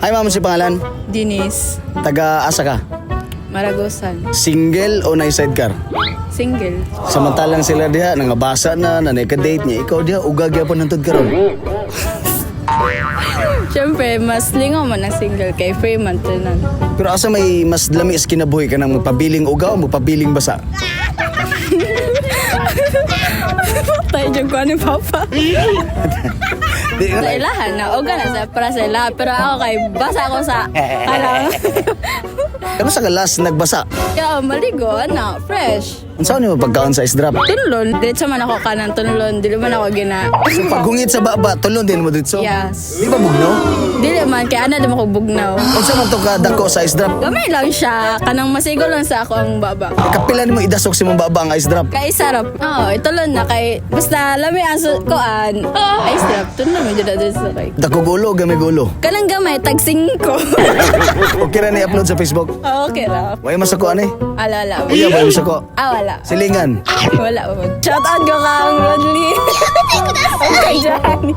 Ay, ma'am, si pangalan? Dinis. Taga asa ka? Maragosan. Single o na sidecar? Single. Samantalang sila diha, nangabasa na, nanay-ka-date niya. Ikaw diha, ugag yapon hantod karon. Siyempre, mas lingaw man ang single kay free man tanan. Pero asa may mas lami is kinabuhi ka ng magpabiling ugaw o magpabiling basa? Tayo dyan ko ni Papa. Di Sa ka ilahan na, o gana sa para sa ilahan. Pero ako kay basa ako sa kalang. Ano sa galas nagbasa? Kaya maligo, fresh. Ang saan niyo pagkaon sa isdrap? Tunlon, dito man ako kanang tunlon, dili man ako gina. So paghungit sa baba, tulon din mo dito. Yes. Di ba bugno? Dili man, kaya ana naman ko bugnaw. Kung saan man to ka dako sa isdrap? Gamay lang siya, kanang masigo lang sa ako ang baba. Kapila ni mo idasok si mong baba ang ice drop. Kay sarap. Oo, itulon na kay basta lami ang kuan. Ay sarap, tunlon mo jud dito sa kay. Dako gulo, gamay gulo. Kanang gamay tag 5. Okay ra ni upload sa Facebook. Okay ra. Way masako ani? Ala. Uya ba masako? Wala. Silingan. Wala. Shout out ka kang Rodley. Okay, Johnny.